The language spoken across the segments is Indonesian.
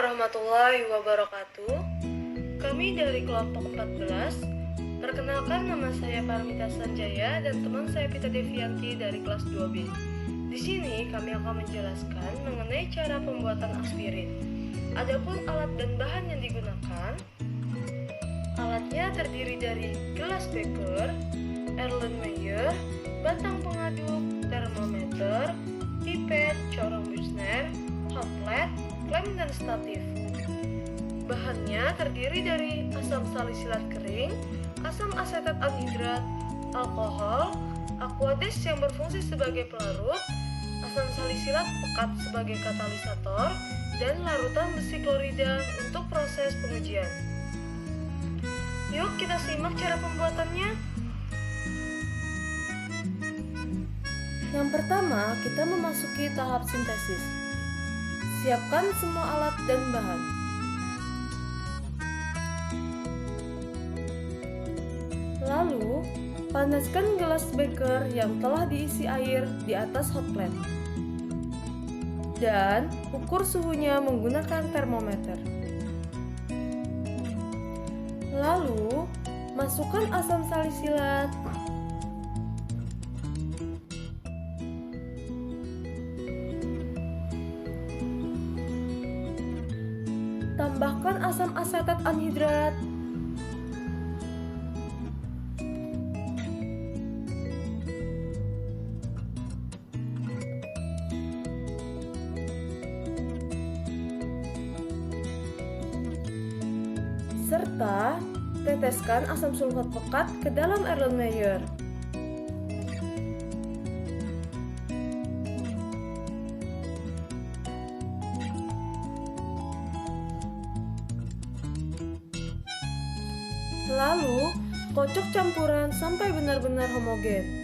warahmatullahi wabarakatuh. Kami dari kelompok 14. Perkenalkan, nama saya Parmita Sanjaya dan teman saya Pita Devianti dari kelas 2B. Di sini kami akan menjelaskan mengenai cara pembuatan aspirin. Adapun alat dan bahan yang digunakan, alatnya terdiri dari gelas beker, Erlenmeyer, batang pengaduk, termometer, pipet, corong Buchner, hot plate, lem dan statif. Bahannya terdiri dari asam salisilat kering, asam asetat anhidrat, alkohol, aquades yang berfungsi sebagai pelarut, asam salisilat pekat sebagai katalisator, dan larutan besi klorida untuk proses pengujian. Yuk kita simak cara pembuatannya. Yang pertama, kita memasuki tahap sintesis. Siapkan semua alat dan bahan. Lalu, panaskan gelas beker yang telah diisi air di atas hot plate. Dan ukur suhunya menggunakan termometer. Lalu, masukkan asam salisilat, tambahkan asam asetat anhidrat, serta teteskan asam sulfat pekat ke dalam Erlenmeyer. Lalu, kocok campuran sampai benar-benar homogen.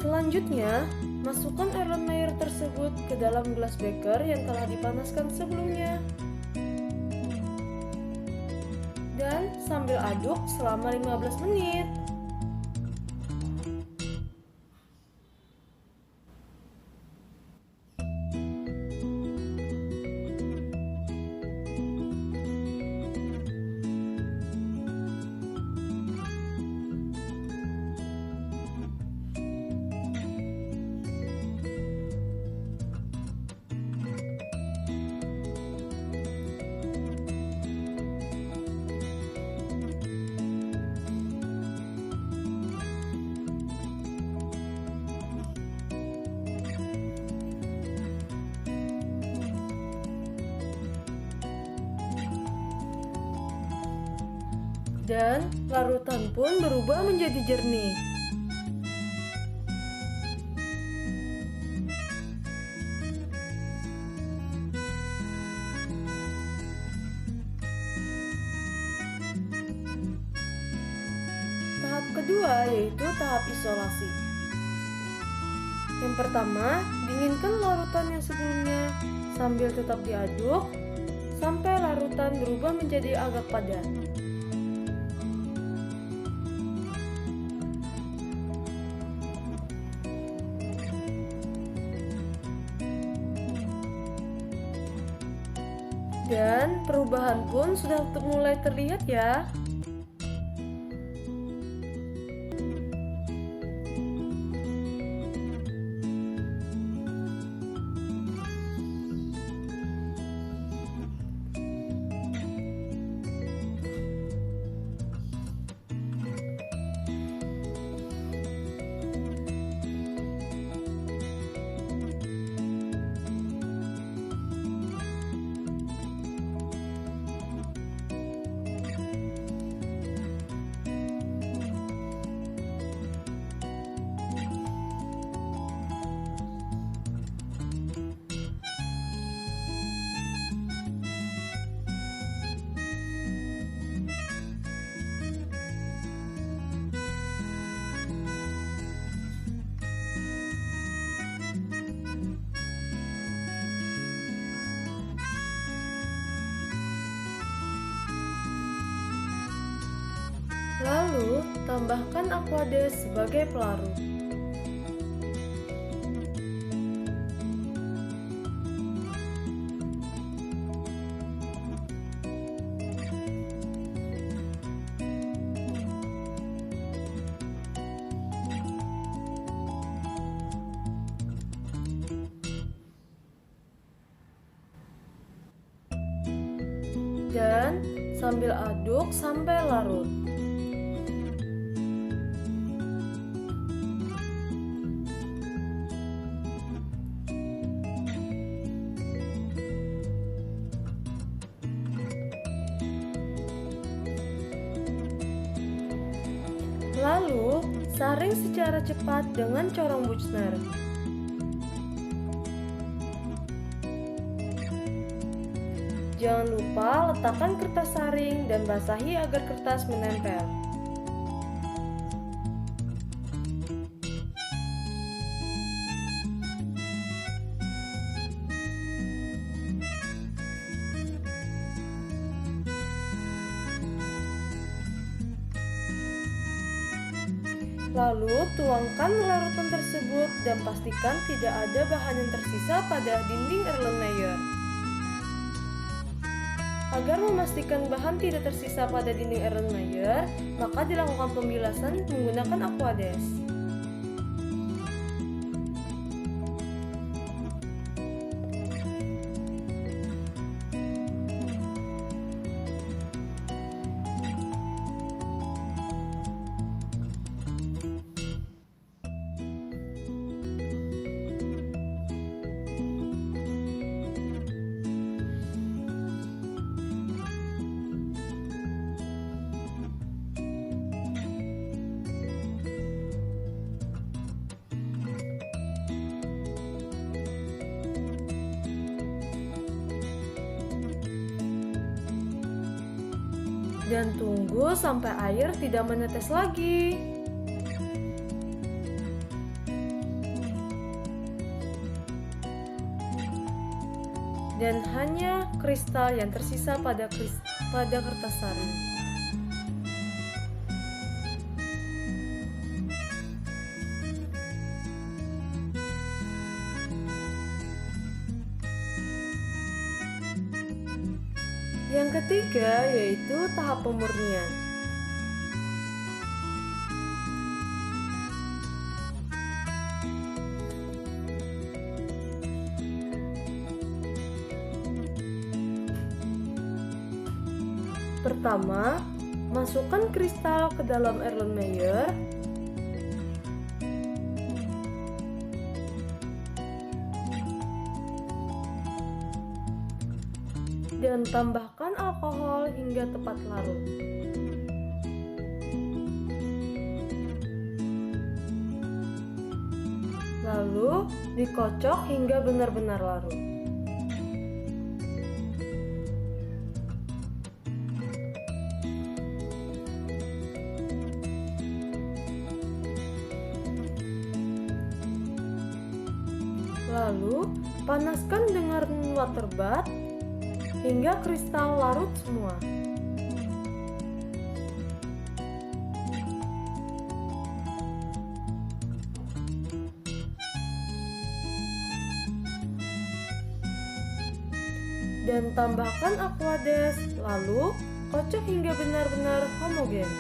Selanjutnya, masukkan Erlenmeyer tersebut ke dalam gelas beker yang telah dipanaskan sebelumnya. Dan sambil aduk selama 15 menit. Dan larutan pun berubah menjadi jernih. Tahap kedua yaitu tahap isolasi. Yang pertama, dinginkan larutan yang sebelumnya sambil tetap diaduk sampai larutan berubah menjadi agak padat. Dan perubahan pun sudah mulai terlihat ya. Lalu, tambahkan Aquades sebagai pelarut. Dan sambil aduk sampai larut. Lalu, saring secara cepat dengan corong Buchner. Jangan lupa letakkan kertas saring dan basahi agar kertas menempel. Lalu tuangkan larutan tersebut dan pastikan tidak ada bahan yang tersisa pada dinding Erlenmeyer. Agar memastikan bahan tidak tersisa pada dinding Erlenmeyer, maka dilakukan pembilasan menggunakan Aquades. Dan tunggu sampai air tidak menetes lagi. Dan hanya kristal yang tersisa pada kertas saring. Yang ketiga yaitu tahap pemurnian. Pertama, masukkan kristal ke dalam Erlenmeyer. Dan tambahkan alkohol hingga tepat larut. Lalu dikocok hingga benar-benar larut. Lalu panaskan dengan water bath hingga kristal larut semua. Dan tambahkan Aquades, lalu kocok hingga benar-benar homogen.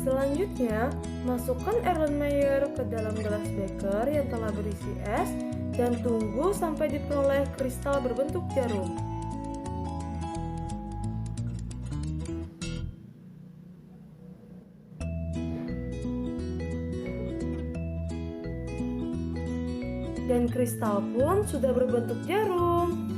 Selanjutnya, masukkan Erlenmeyer ke dalam gelas beker yang telah berisi es dan tunggu sampai diperoleh kristal berbentuk jarum. Dan kristal pun sudah berbentuk jarum.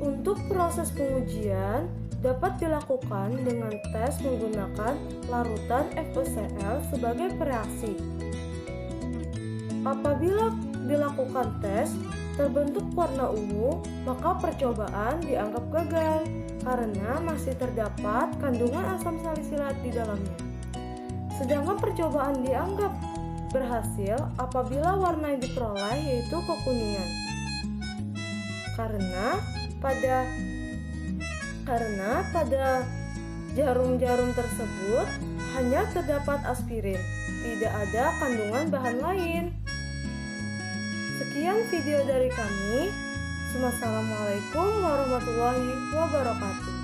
Untuk proses pengujian dapat dilakukan dengan tes menggunakan larutan FeCl sebagai pereaksi. Apabila dilakukan melakukan tes terbentuk warna ungu, maka percobaan dianggap gagal karena masih terdapat kandungan asam salisilat di dalamnya. Sedangkan percobaan dianggap berhasil apabila warna yang diperoleh yaitu kekuningan. Karena pada jarum-jarum tersebut hanya terdapat aspirin, tidak ada kandungan bahan lain. Sekian video dari kami. Wassalamualaikum warahmatullahi wabarakatuh.